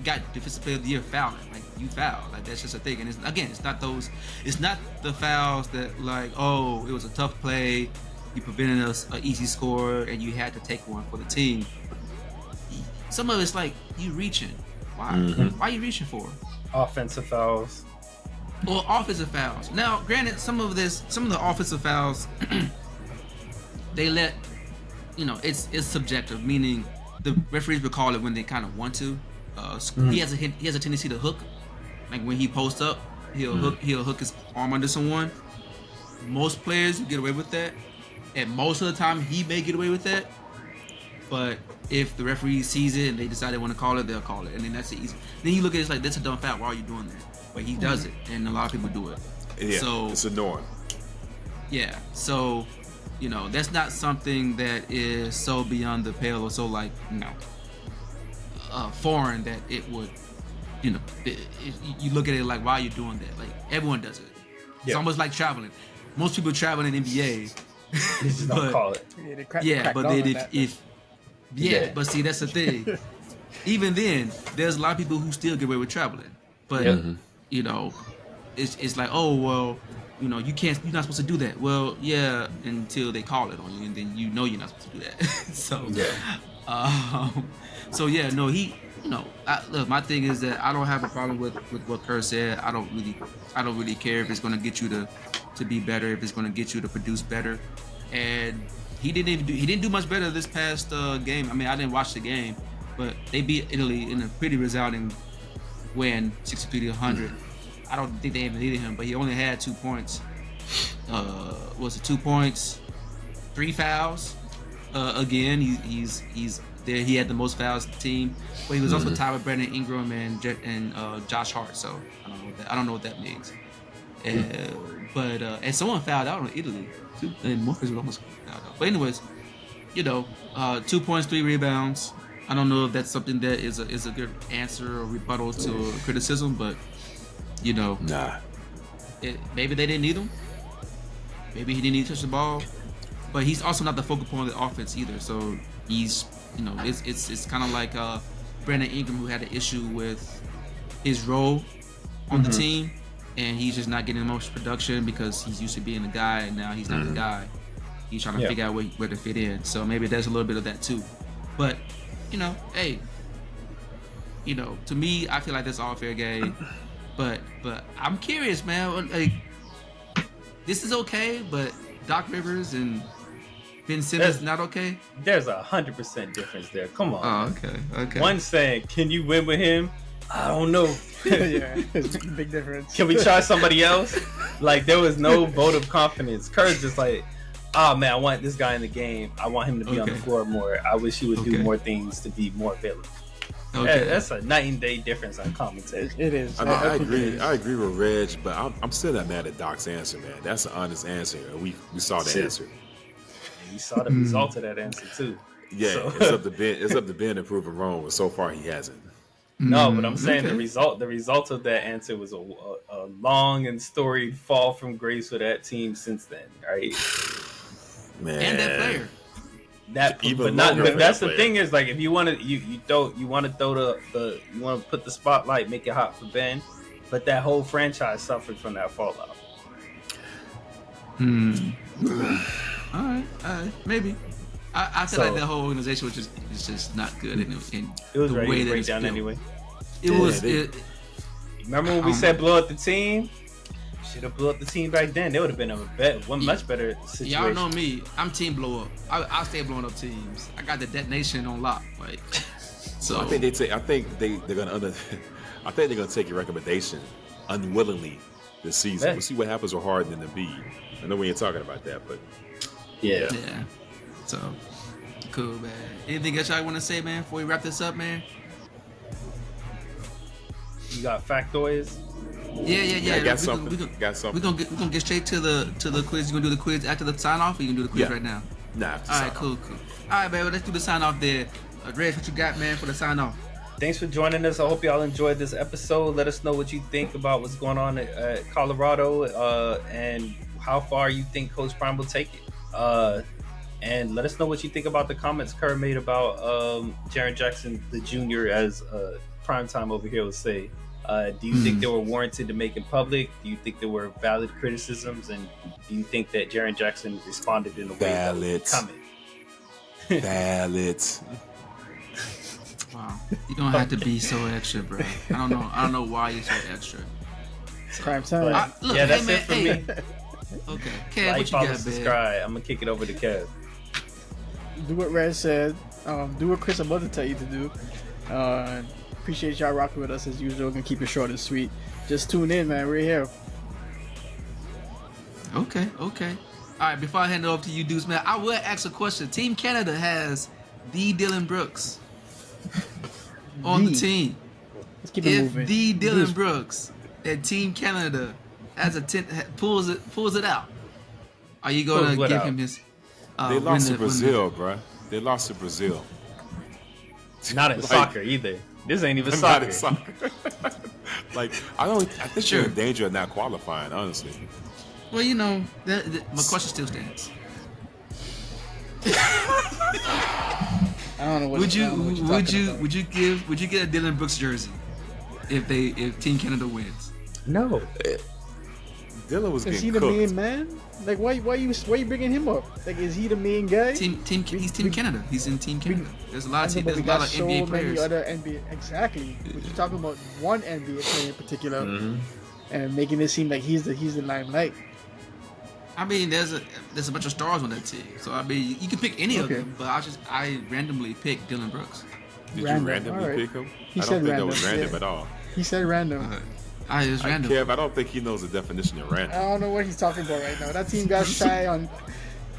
got defensive player of the year fouling. Like you fouled. Like that's just a thing. And it's not the fouls that like, oh, it was a tough play, you prevented us an easy score and you had to take one for the team. Some of it's like you reaching. Why? Why are you reaching for? Offensive fouls. Or offensive fouls. Now, granted, some of the offensive fouls, they let, it's subjective. Meaning, the referees would call it when they kind of want to. He has a tendency to hook, like when he posts up, he'll hook his arm under someone. Most players get away with that, and most of the time he may get away with that. But if the referee sees it and they decide they want to call it, they'll call it, and then that's the easy. Then you look at it, it's like, that's a dumb foul. Why are you doing that? But he does it, and a lot of people do it. Yeah, so it's a norm. Yeah, so that's not something that is so beyond the pale or so foreign that it would, you look at it like, why are you doing that? Like, everyone does it. It's almost like traveling. Most people travel in NBA. They just don't call it. But then but see, that's the thing. Even then, there's a lot of people who still get away with traveling. But it's like, oh well, you're not supposed to do that. Well, yeah, until they call it on you, and then you're not supposed to do that. Look, my thing is that I don't have a problem with what Kerr said. I don't really care if it's going to get you to be better, if it's going to get you to produce better. And he didn't do much better this past game. I mean, I didn't watch the game, but they beat Italy in a pretty resounding win, 63-100. I don't think they even needed him, but he only had 2 points. Was it 2 points, 3 fouls? Again, he's there. He had the most fouls in the team, but he was also tied with Brandon Ingram and Josh Hart. So I don't know what that means. And someone fouled out on Italy too, and Morpheus was almost fouled out. But anyways, 2 points, 3 rebounds. I don't know if that's something that is a good answer or rebuttal to criticism, but maybe they didn't need him. Maybe he didn't need to touch the ball, but he's also not the focal point of the offense either. So he's, it's kind of like Brandon Ingram, who had an issue with his role on the team, and he's just not getting the most production because he's used to being the guy, and now he's not the guy. He's trying to figure out where to fit in. So maybe there's a little bit of that too. But hey, to me, I feel like that's all fair game. But I'm curious, man. Like, this is okay, but Doc Rivers and Ben Simmons not okay? There's 100% difference there. Come on. Oh, okay. One saying, can you win with him? I don't know. Yeah, it's a big difference. Can we try somebody else? Like, there was no vote of confidence. Kurt's just like, oh man, I want this guy in the game. I want him to be on the floor more. I wish he would do more things to be more available. Okay. That's a night and day difference on commentary. It is. I agree. I agree with Reg, but I'm still not mad at Doc's answer, man. That's an honest answer. We saw the answer. And we saw the result of that answer too. Yeah, so. It's up to Ben to prove him wrong, but so far he hasn't. No, but I'm saying the result of that answer was a long and storied fall from grace for that team since then, right? Man. And that player. But that's the thing is, like, if you want to you want to put the spotlight, make it hot for Ben, but that whole franchise suffered from that fallout. All right, maybe. I feel like that whole organization was just not good, and it was the ready way to that break down built. anyway. Remember when we said blow up the team? Should have blew up the team back then. They would have been much better situation. Y'all know me. I'm team blow up. I'll stay blowing up teams. I got the detonation on lock. Like, so I think they're gonna take your recommendation unwillingly this season. We'll see what happens with Harden and Embiid. I know we ain't talking about that, but yeah. So cool, man. Anything else y'all want to say, man, before we wrap this up, man? You got factoids? Yeah. I got something. We're gonna get straight to the quiz. You gonna do the quiz after the sign off, or you gonna do the quiz right now? Nah. All right, cool. All right, man. Well, let's do the sign off there. Reg, what you got, man, for the sign off? Thanks for joining us. I hope y'all enjoyed this episode. Let us know what you think about what's going on at Colorado and how far you think Coach Prime will take it. And let us know what you think about the comments Kerr made about Jaren Jackson, the junior, as Primetime over here would say. Do you think they were warranted to make in public? Do you think there were valid criticisms? And do you think that Jaren Jackson responded in a way that was coming? Valid. Wow, you don't have to be so extra, bro. I don't know why you're so extra. Prime time. That's it for me. Okay, Kev, Like, what you follow, got, subscribe. I'm gonna kick it over to Kev. Do what Reg said. Do what Chris about to tell you to do. Appreciate y'all rocking with us as usual. Gonna keep it short and sweet. Just tune in, man. We're here. Okay. All right, before I hand it over to you dudes, man, I will ask a question. Team Canada has the Dylan Brooks on the team. Let's keep it moving. If the Dylan Brooks at Team Canada has pulls it out, are you gonna give him his? They lost to Brazil, bro. They lost to Brazil. Not in soccer either. This ain't even soccer. Like I think you're in danger of not qualifying, honestly. Well, you know, my question still stands. I don't know what. Would you get a Dylan Brooks jersey if Team Canada wins? No. Dylan was Is getting he the cooked. main man? Like why you bringing him up? Like is he the main guy? He's Team Canada. He's in Team Canada. There's a lot of NBA players. Other NBA exactly. But you're talking about one NBA player in particular, and making it seem like he's the limelight. I mean, there's a bunch of stars on that team. So I mean, you can pick any of them, but I randomly picked Dylan Brooks. Did you randomly pick him? I don't think that was random at all. He said random. It was random. Kev, I don't think he knows the definition of random. I don't know what he's talking about right now. That team got shy on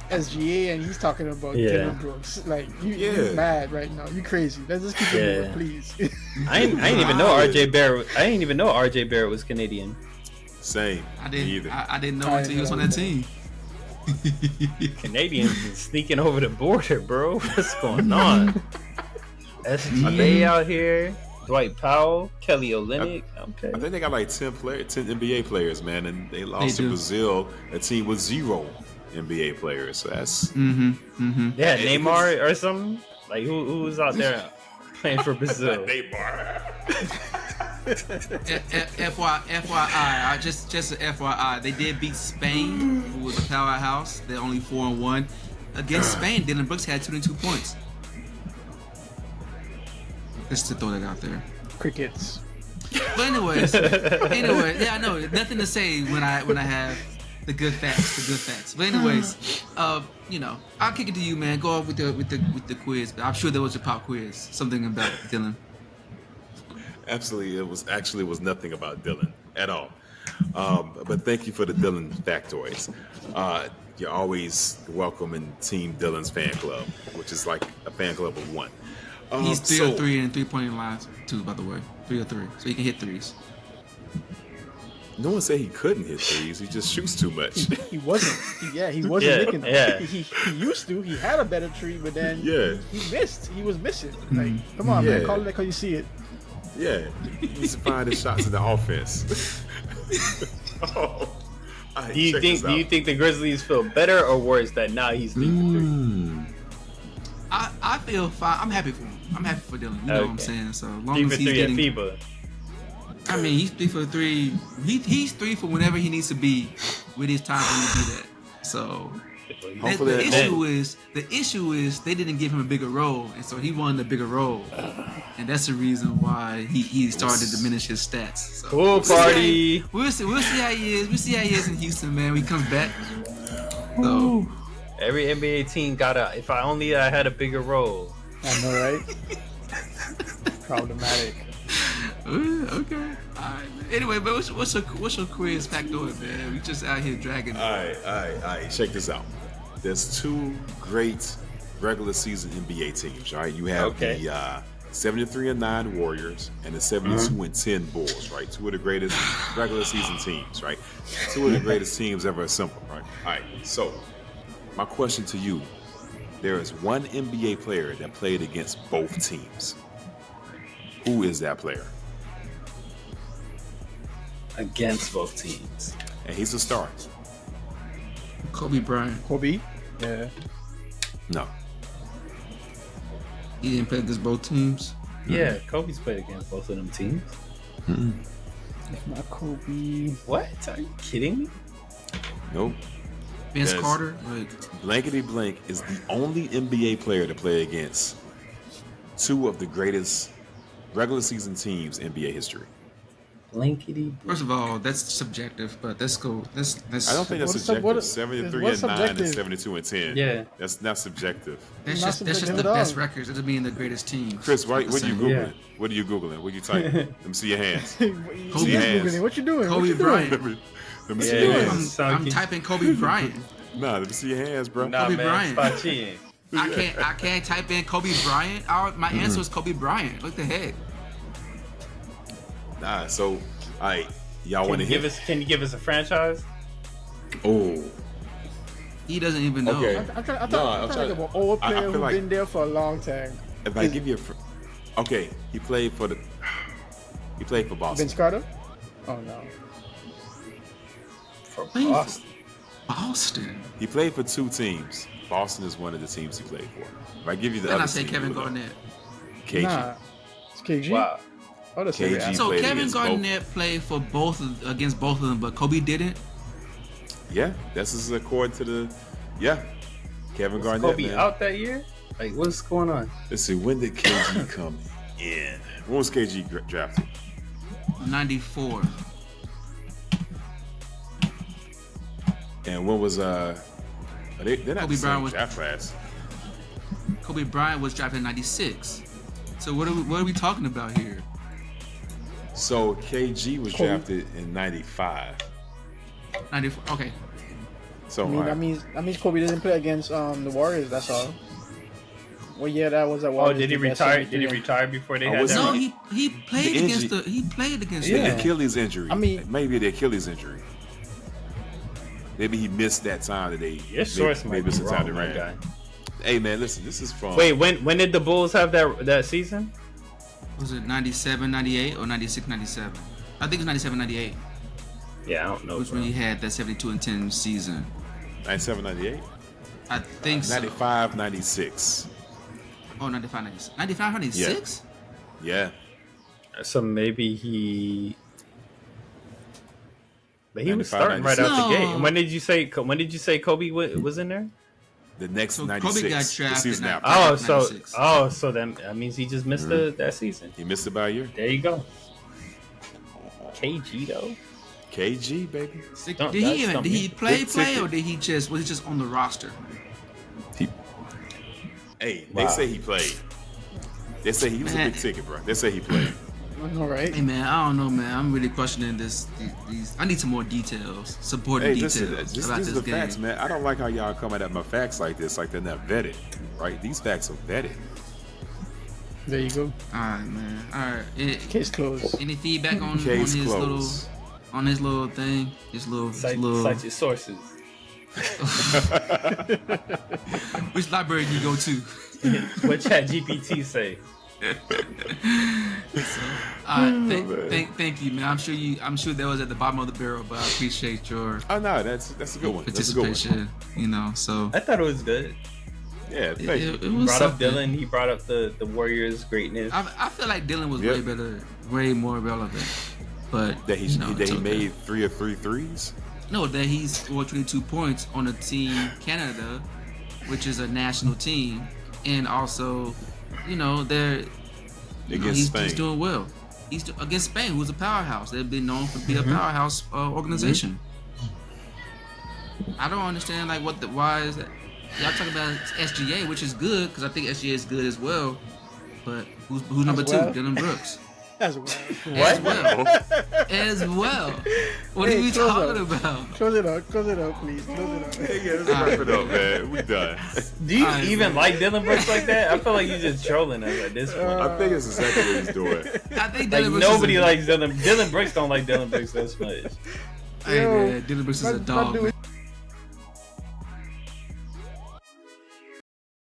SGA, and he's talking about Dylan Brooks. Like, you're mad right now. You crazy. Let's just keep it moving, please. I ain't even know RJ Barrett. I didn't even know RJ Barrett was Canadian. Same. I didn't either. I didn't know until he was on that team. Canadians been sneaking over the border, bro. What's going on? SGA out here. Dwight Powell, Kelly Olynyk. Okay. I think they got like 10 NBA players, man, and they lost to Brazil, a team with 0 NBA players. So that's Yeah, Neymar or something. Like who was out there playing for Brazil? Neymar. FYI, just an FYI, they did beat Spain, who was a powerhouse. They're only 4-1 against Spain. Dylan Brooks had 22 points. Just to throw that out there. Crickets. But anyways, yeah, I know nothing to say when I have the good facts. But anyways, you know, I'll kick it to you, man. Go off with the quiz. I'm sure there was a pop quiz, something about Dylan. Absolutely, it was nothing about Dylan at all. But thank you for the Dylan factoids. You're always welcome in Team Dylan's fan club, which is like a fan club of 1. He's 3 of 3 in 3-point lines too, by the way. 3 of 3, so he can hit threes. No one said he couldn't hit threes. He just shoots too much. He wasn't. He wasn't making them. Yeah. He used to. He had a better tree, but then he missed. He was missing. Like, come on, man. Call it like how you see it. Yeah, he needs to find his shots in the offense. Do you think the Grizzlies feel better or worse that now he's leaving 3? I feel fine. I'm happy for him. I'm happy for Dylan. You know what I'm saying? So long 3 as for he's 3 getting, at FIBA. I mean, he's 3 for 3. He's 3 for whenever he needs to be with his time when he do that. So the issue is they didn't give him a bigger role, and so he wanted a bigger role, and that's the reason why he started to diminish his stats. So Pool party. We'll see how he is. We'll see how he is in Houston, man. When he comes back. So every NBA team got a. If I only had a bigger role. I know, right? Problematic. Okay. All right. Anyway, but what's your quiz factoid, man? We just out here dragging. All right. Check this out. There's 2 great regular season NBA teams. Right? You have the 73-9 Warriors and the 72-10 Bulls. Right? 2 of the greatest regular season teams. Right? 2 of the greatest teams ever assembled. Right? All right. So, my question to you: there is one NBA player that played against both teams. Who is that player? Against both teams. And he's a star. Kobe Bryant. Kobe? Yeah. No. He didn't play against both teams? Yeah, Kobe's played against both of them teams. If not Kobe. What? Are you kidding me? Nope. Vince Carter? Like, Blankety Blank is the only NBA player to play against 2 of the greatest regular season teams in NBA history. Blankety. First of all, that's subjective, but let's go. Let's. I don't think that's What's subjective. sub- 73 what's and 9 subjective? and 72 and 10. Yeah. That's not subjective. That's Not just subjective the at best all. records. It doesn't mean the greatest teams. Chris, what are you googling? Yeah. What are you googling? What are you typing? Let me see your hands. He's See your hands. Googling. What you doing? Kobe what you Bryant. doing? Let me see Yeah, your yeah. hands. I'm typing Kobe Bryant. Nah, let me see your hands, bro. Nah, Kobe man, Bryant. stop cheating. I can't type in Kobe Bryant. My answer is Kobe Bryant. What the heck? Nah, so, all right. Y'all want to hit? Can you give us a franchise? Oh, He doesn't even know. Okay. I'm trying I'm to trying- think of an old I player feel who's like- been there for a long time. if I give you okay, he played for Boston. Vince Carter? Oh no. For Playing for Boston. Boston. He played for 2 teams. Boston is one of the teams he played for. If I give you the Then other I say team, Kevin you would know. Garnett. KG. Nah. It's KG. Wow. Oh, that's KG. KG. So played Kevin against Garnett played for against both of them, but Kobe didn't. Yeah, this is according to the Kevin Garnett. Kobe man. out that year? Like, what's going on? Let's see, when did KG come in? When was KG drafted? 94. And when was they're not Kobe the same Bryant was- draft class. Kobe Bryant was drafted in 96. So what are we talking about here? So KG was Kobe. drafted in 95. 94. Okay. So I mean, all right. that means Kobe didn't play against the Warriors. That's all. What year that was? That Oh, Warriors did he did that retire? Did he 73? retire before they Oh, had was that? No, he- he played The against injury- he played against The Yeah. Achilles injury. I mean- maybe the Achilles injury. Maybe he missed that time that they. Your source maybe might be missed the time wrong, they my ran. guy. Hey man, listen, this is from. Wait, when did the Bulls have that season? Was it 97, 98 or 96, 97? I think it's 97, 98. Yeah, I don't know. Which bro. when he had that 72 and 10 season. 97, 98? I think so. 95, 96. Oh, 95, 96. 95, 96? Yeah. So maybe he. But he was 95, starting right out the 96. gate. And when did you say Kobe was in there? The next So 96. Kobe got the drafted season in after. Oh, so 96. that means he just missed that season. He missed it by a year. There you go. KG though. KG, baby. Don't- Did that's he something. play Big ticket. or was he just on the roster? Hey, Wow. they say he played. They say he was a Man. big ticket, bro. They say he played. All right. Hey man, I don't know, man. I'm really questioning these. I need some more details, supporting Hey, details listen, about these this are the game. facts, man. I don't like how y'all coming at my facts like this, like they're not vetted, right? These facts are vetted. There you go. All right, man. All right. Case closed. Any feedback on Case his closed. little thing? His little. Cite your sources. Which library do you go to? What Chat GPT say? Thank you, man. I'm sure that was at the bottom of the barrel, but I appreciate your Oh no, that's a good one. That's a good one. participation. You know, so I thought it was good. Yeah, thank you. it He was brought up something. Dylan. He brought up the Warriors' greatness. I feel like Dylan was Yep. way better, way more relevant. But That he you know, that it's he okay. made 3 of 3 threes. No, that he scored 22 points on a team Canada, which is a national team, and also, you know, Against he's Spain. doing well. He's against Spain, who's a powerhouse. They've been known to be a powerhouse organization. I don't understand like why is that? Y'all talk about SGA, which is good because I think SGA is good as well. But who's number two? well. Dylan Brooks. As well. As well. As well. What Hey, are we close talking up. about? Close it up, please. Close it up. Yeah, let's wrap it up, man. We done. Do you Alright, even man. like Dylan Brooks like that? I feel like you're just trolling us at this point. I think it's exactly what he's doing. I think Like Dylan Brooks nobody is a, likes Dylan. Dylan Brooks don't like Dylan Brooks that much. Hey Yo, man, Dylan Brooks is a my dog. dude Man.